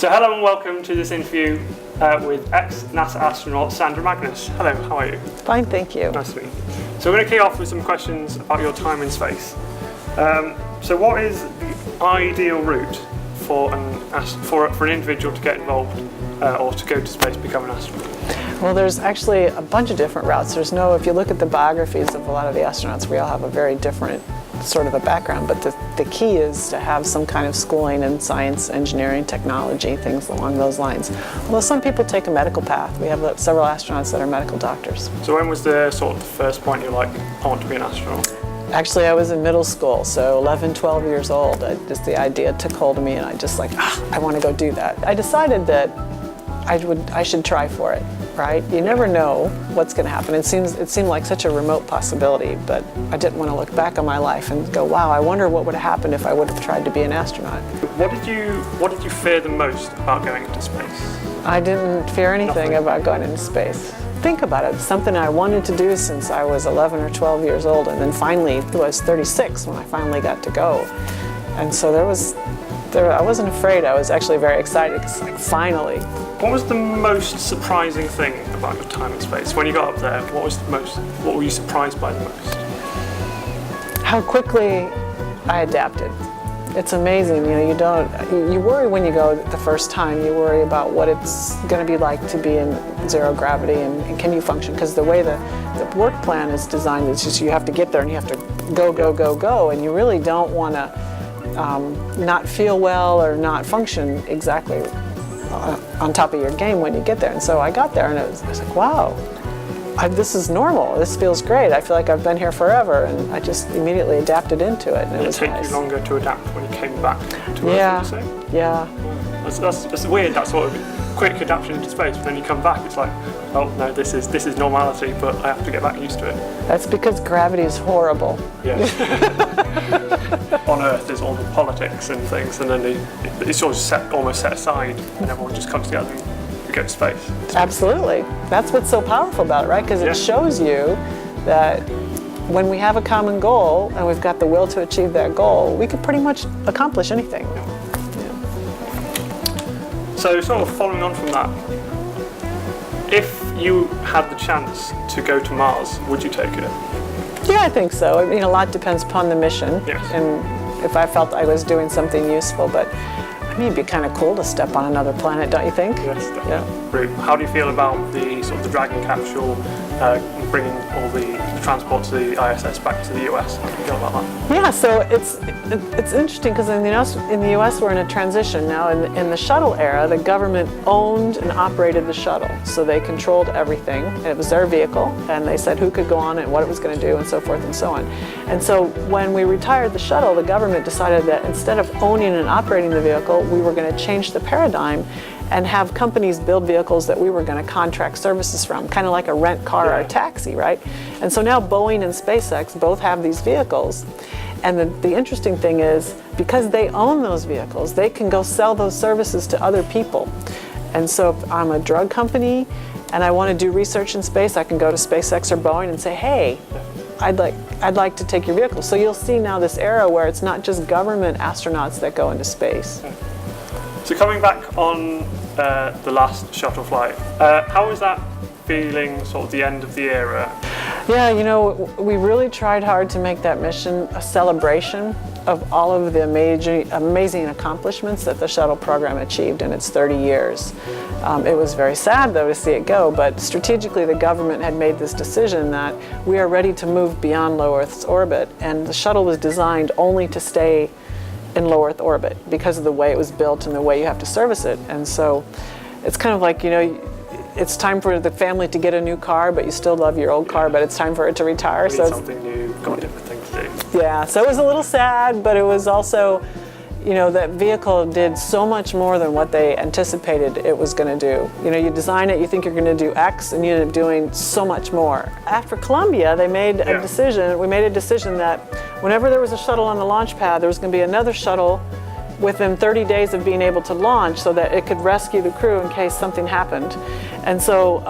So hello and welcome to this interview with ex-NASA-astronaut Sandra Magnus. Hello, how are you? Fine, thank you. Nice to meet you. So we're going to kick off with some questions about your time in space. So what is the ideal route for an individual to get involved or to go to space, become an astronaut? Well, there's actually a bunch of different routes. If you look at the biographies of a lot of the astronauts, we all have a very different sort of a background, but the key is to have some kind of schooling in science, engineering, technology, things along those lines. Although some people take a medical path. We have several astronauts that are medical doctors. So when was the sort of the first point you're like, I want to be an astronaut? Actually, I was in middle school, so 11, 12 years old. Just the idea took hold of me, and I just like, I want to go do that. I decided that I should try for it. Right? You never know what's going to happen. It seemed like such a remote possibility, but I didn't want to look back on my life and go, wow, I wonder what would have happened if I would have tried to be an astronaut. What did you fear the most about going into space? I didn't fear anything about going into space. Think about it. It's something I wanted to do since I was 11 or 12 years old, and then finally I was 36 when I finally got to go. And so I wasn't afraid. I was actually very excited because, like, finally. What was the most surprising thing about your time in space? When you got up there, what were you surprised by the most? How quickly I adapted. It's amazing. You worry when you go the first time. You worry about what it's going to be like to be in zero gravity and can you function? Because the way the work plan is designed is just you have to get there and you have to go, and you really don't want to not feel well or not function exactly on top of your game when you get there. And so I got there and I was like, wow, this is normal. This feels great. I feel like I've been here forever, and I just immediately adapted into it. And it was take nice. you longer to adapt when you came back to Earth, would you say? Yeah. That's weird, that sort of quick adaptation into space, but then you come back, it's like, oh no, this is normality, but I have to get back used to it. That's because gravity is horrible. Yeah. On Earth there's all the politics and things, and then it's almost set aside, and everyone just comes together and go to space. Absolutely. That's what's so powerful about it, right? Because it shows you that when we have a common goal and we've got the will to achieve that goal, we can pretty much accomplish anything. So sort of following on from that, if you had the chance to go to Mars, would you take it? Yeah, I think so. I mean, a lot depends upon the mission, yes. And if I felt I was doing something useful. But I mean, it'd be kind of cool to step on another planet, don't you think? Yes, definitely. Yeah. How do you feel about the sort of the Dragon capsule bringing all the transport to the ISS back to the US? How do you feel about that? Yeah, so it's interesting because in the US we're in a transition now. In the shuttle era, the government owned and operated the shuttle, so they controlled everything. It was their vehicle, and they said who could go on it, what it was going to do, and so forth and so on. And so when we retired the shuttle, the government decided that instead of owning and operating the vehicle, we were going to change the paradigm and have companies build vehicles that we were going to contract services from, kind of like a rent car or a taxi, right? And so now Boeing and SpaceX both have these vehicles. And the interesting thing is, because they own those vehicles, they can go sell those services to other people. And so if I'm a drug company and I want to do research in space, I can go to SpaceX or Boeing and say, hey, I'd like to take your vehicle. So you'll see now this era where it's not just government astronauts that go into space. So coming back on the last shuttle flight, how was that feeling, sort of the end of the era? Yeah, we really tried hard to make that mission a celebration of all of the amazing accomplishments that the shuttle program achieved in its 30 years. It was very sad, though, to see it go, but strategically the government had made this decision that we are ready to move beyond low Earth's orbit, and the shuttle was designed only to stay in low Earth orbit because of the way it was built and the way you have to service it. And so it's kind of like, it's time for the family to get a new car, but you still love your old car, but it's time for it to retire. So something new, got a different thing to do. Yeah, so it was a little sad, but it was also, that vehicle did so much more than what they anticipated it was going to do. You design it, you think you're going to do X, and you end up doing so much more. After Columbia, they made a decision. We made a decision that whenever there was a shuttle on the launch pad, there was going to be another shuttle within 30 days of being able to launch so that it could rescue the crew in case something happened. And so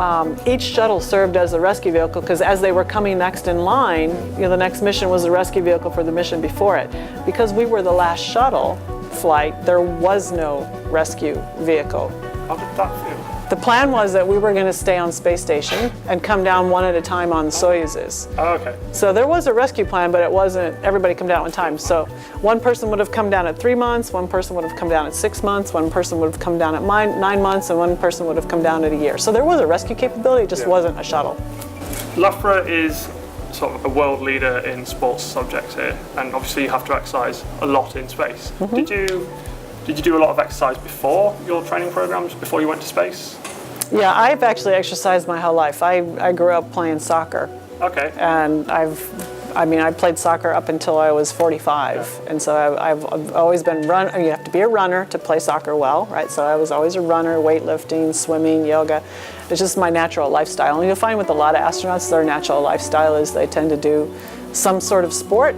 each shuttle served as a rescue vehicle, because as they were coming next in line, the next mission was a rescue vehicle for the mission before it. Because we were the last shuttle, flight, there was no rescue vehicle. How did that feel? The plan was that we were going to stay on space station and come down one at a time on Soyuzes. Oh, okay. So there was a rescue plan, but it wasn't everybody come down at one time. So one person would have come down at 3 months, one person would have come down at 6 months, one person would have come down at 9 months, and one person would have come down at a year. So there was a rescue capability, it just wasn't a shuttle. Loughborough is sort of a world leader in sports subjects here, and obviously you have to exercise a lot in space. Did you do a lot of exercise before your training programs, before you went to space? Yeah, I've actually exercised my whole life. I grew up playing soccer. Okay. And I played soccer up until I was 45. And so I've always been you have to be a runner to play soccer well, right? So I was always a runner, weightlifting, swimming, yoga. It's just my natural lifestyle. And you'll find with a lot of astronauts, their natural lifestyle is they tend to do some sort of sport.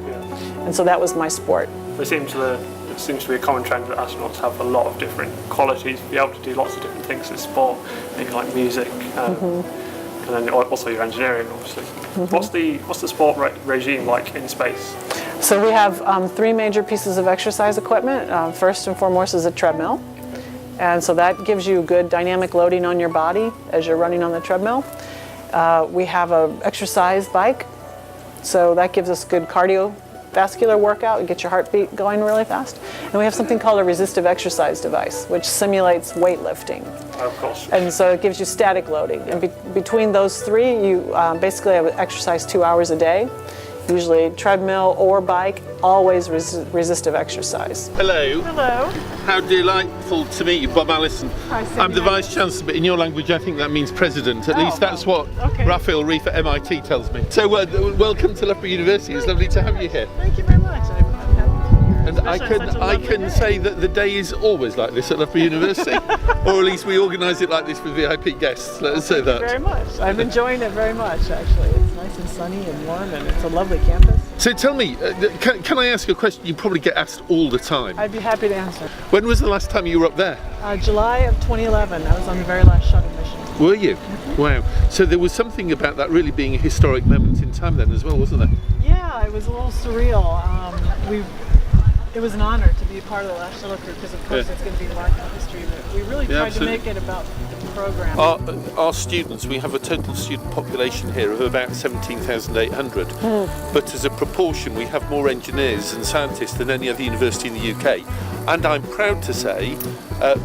And so that was my sport. It seems to be a common trend that astronauts have a lot of different qualities, be able to do lots of different things in sport, maybe like music, and then also your engineering, obviously. What's the sport regime like in space? So we have 3 major pieces of exercise equipment. First and foremost is a treadmill. And so that gives you good dynamic loading on your body as you're running on the treadmill. We have an exercise bike. So that gives us good cardiovascular workout and get your heartbeat going really fast. And we have something called a resistive exercise device, which simulates weightlifting. Of course. And so it gives you static loading. And between those 3, you basically have exercise 2 hours a day, usually treadmill or bike, always resistive exercise. Hello. Hello. How delightful to meet you, Bob Allison. Hi, Cindy. I'm the Vice Chancellor, but in your language I think that means President. At least that's what Raphael Reef at MIT tells me. So welcome to Loughborough University. It's lovely to have you here. Thank you very much. I'm happy to be here. And I can say that the day is always like this at Loughborough University, or at least we organise it like this with VIP guests. Let us say that. Very much. I'm enjoying it very much, actually. It's nice and sunny and warm, and it's a lovely campus. So tell me, can I ask a question you probably get asked all the time? I'd be happy to answer. When was the last time you were up there? July of 2011. I was on the very last shuttle mission. Were you? Wow. So there was something about that really being a historic moment in time then as well, wasn't there? Yeah, it was a little surreal. It was an honor to be a part of the last shuttle crew because, of course, it's going to be marked in history. But we really tried to make it about the program. Our students, we have a total student population here of about 17,800. But as a proportion, we have more engineers and scientists than any other university in the UK. And I'm proud to say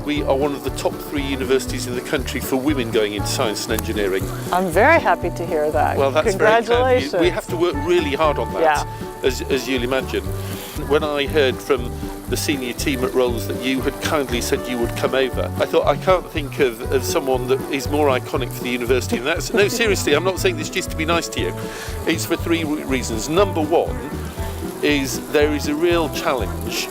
we are one of the top 3 universities in the country for women going into science and engineering. I'm very happy to hear that. Well, that's Congratulations. Very kind. We have to work really hard on that, as you'll imagine. When I heard from the senior team at Rolls that you had kindly said you would come over, I thought, I can't think of someone that is more iconic for the university. And that's, no, seriously, I'm not saying this just to be nice to you. It's for 3 reasons. Number 1 is there is a real challenge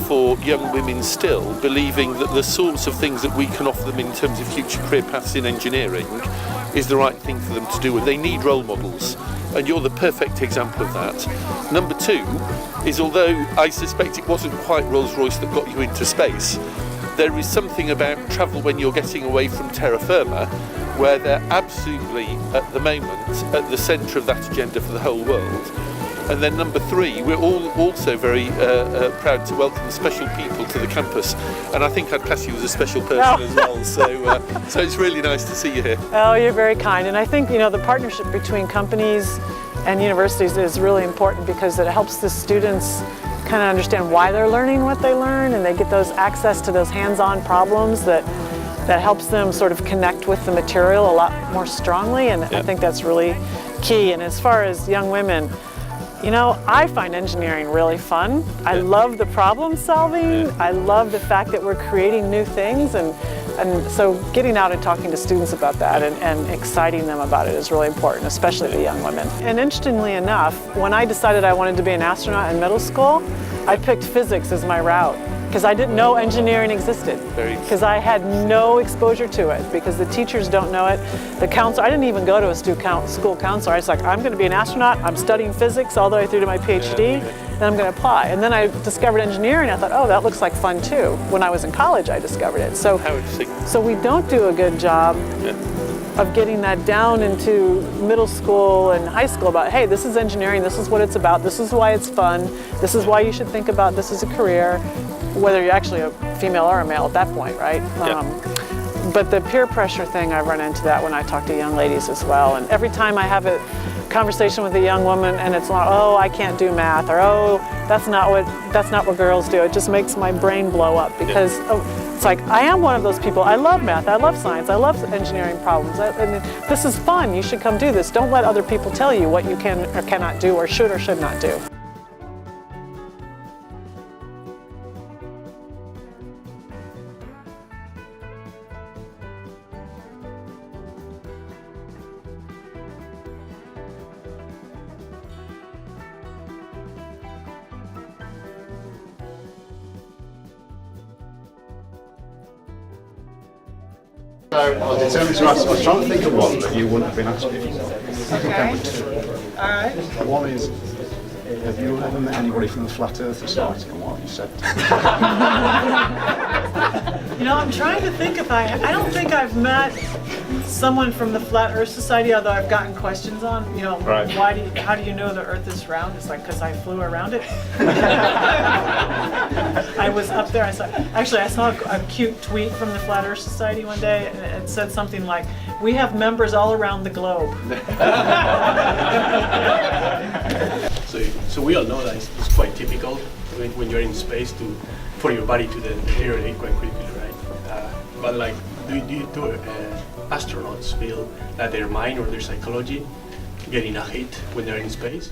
for young women still believing that the sorts of things that we can offer them in terms of future career paths in engineering is the right thing for them to do, and they need role models, and you're the perfect example of that. Number 2 is, although I suspect it wasn't quite Rolls-Royce that got you into space, there is something about travel when you're getting away from terra firma where they're absolutely at the moment at the centre of that agenda for the whole world. And then number 3, we're all also very proud to welcome special people to the campus, and I think I'd class you as a special person as well, so it's really nice to see you here. Oh, you're very kind, and I think the partnership between companies and universities is really important because it helps the students kind of understand why they're learning what they learn, and they get those access to those hands-on problems that helps them sort of connect with the material a lot more strongly, and I think that's really key. And as far as young women, I find engineering really fun. I love the problem solving. I love the fact that we're creating new things, and so getting out and talking to students about that and exciting them about it is really important, especially the young women. And interestingly enough, when I decided I wanted to be an astronaut in middle school, I picked physics as my route because I didn't know engineering existed, because I had no exposure to it, because the teachers don't know it. The counselor, I didn't even go to a school counselor. I was like, I'm going to be an astronaut, I'm studying physics all the way through to my PhD, and I'm going to apply. And then I discovered engineering, I thought, oh, that looks like fun too. When I was in college, I discovered it. So we don't do a good job of getting that down into middle school and high school about, hey, this is engineering, this is what it's about, this is why it's fun, this is why you should think about this as a career. whether you're actually a female or a male at that point, right? But the peer pressure thing, I run into that when I talk to young ladies as well. And every time I have a conversation with a young woman and it's like, oh, I can't do math, or oh, that's not what girls do, it just makes my brain blow up, because it's like, I am one of those people. I love math, I love science, I love engineering problems. This is fun, you should come do this. Don't let other people tell you what you can or cannot do, or should not do. So I was determined to ask, I was trying to think of one that you wouldn't have been asking. Okay. All right. One is, have you ever met anybody from the Flat Earth Society and what have you said? You know, I'm trying to think if I don't think I've met someone from the Flat Earth Society, although I've gotten questions on, you know, right. How do you know the Earth is round? It's like, because I flew around it. I was up there, I saw a cute tweet from the Flat Earth Society one day, and it said something like, we have members all around the globe. So we all know that it's quite typical when you're in space for your body to deteriorate quite quickly, right? But like, do astronauts feel that their mind or their psychology getting a hit when they're in space?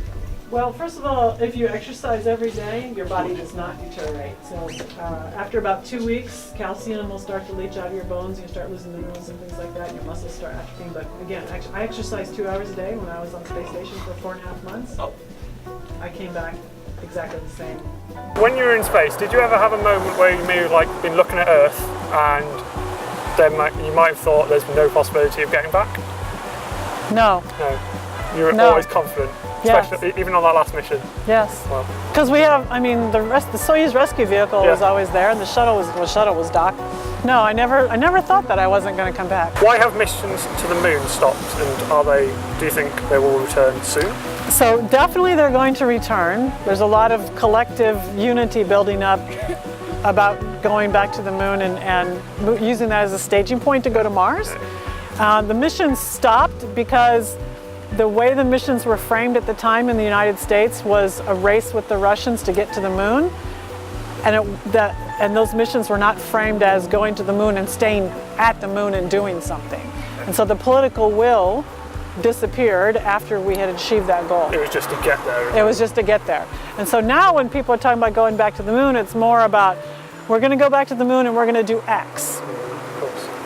Well, first of all, if you exercise every day, your body does not deteriorate. So after about 2 weeks, calcium will start to leach out of your bones, you start losing minerals and things like that, and your muscles start atrophying. But again, I exercised 2 hours a day when I was on the space station for 4.5 months. Oh. I came back exactly the same. When you were in space, did you ever have a moment where you may have like been looking at Earth and then you might have thought there's no possibility of getting back? No. No. You were always confident, especially even on that last mission. Yes. Well, because we have, I mean, the Soyuz rescue vehicle was always there, and the shuttle was docked. No, I never thought that I wasn't going to come back. why have missions to the moon stopped, and do you think they will return soon? So definitely they're going to return. There's a lot of collective unity building up about going back to the moon and using that as a staging point to go to Mars. The missions stopped because the way the missions were framed at the time in the United States was a race with the Russians to get to the moon. And those missions were not framed as going to the moon and staying at the moon and doing something. And so the political will disappeared after we had achieved that goal. It was just to get there. It was just to get there. And so now when people are talking about going back to the moon, it's more about, we're going to go back to the moon and we're going to do X.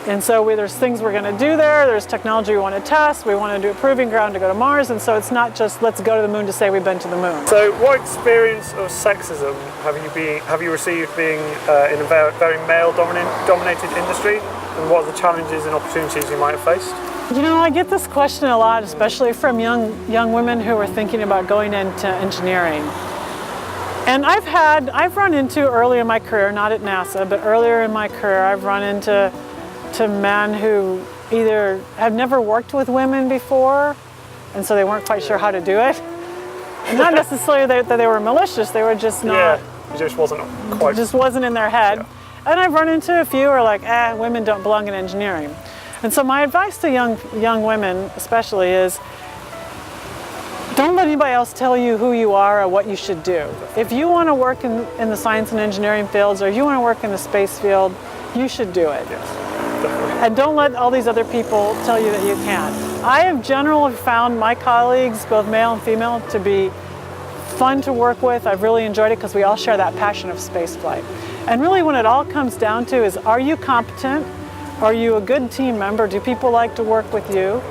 And so there's things we're going to do there, there's technology we want to test, we want to do a proving ground to go to Mars, and so it's not just let's go to the moon to say we've been to the moon. So what experience of sexism have you received being in a very male-dominated industry, and what are the challenges and opportunities you might have faced? You know, I get this question a lot, especially from young women who are thinking about going into engineering. And I've run into early in my career, not at NASA, but earlier in my career, I've run into men who either have never worked with women before, and so they weren't quite sure how to do it. And not necessarily that they were malicious, they were just not. Yeah, it just wasn't in their head. Yeah. And I've run into a few who are like, women don't belong in engineering. And so my advice to young women especially is, don't let anybody else tell you who you are or what you should do. If you want to work in the science and engineering fields, or if you want to work in the space field, you should do it. Yes. And don't let all these other people tell you that you can't. I have generally found my colleagues, both male and female, to be fun to work with. I've really enjoyed it because we all share that passion of spaceflight. And really when it all comes down to is, are you competent? Are you a good team member? Do people like to work with you?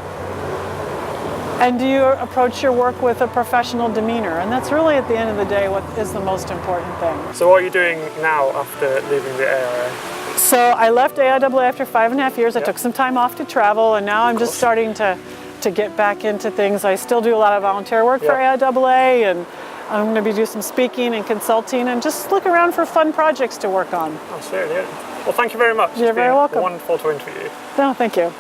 And do you approach your work with a professional demeanor? And that's really, at the end of the day, what is the most important thing. So what are you doing now after leaving the AIA? So I left AIAA after 5.5 years. I took some time off to travel, and now I'm just starting to get back into things. I still do a lot of volunteer work for AIAA, and I'm going to be doing some speaking and consulting, and just look around for fun projects to work on. Absolutely. Well, thank you very much. You're very welcome. Wonderful to interview you. No, thank you.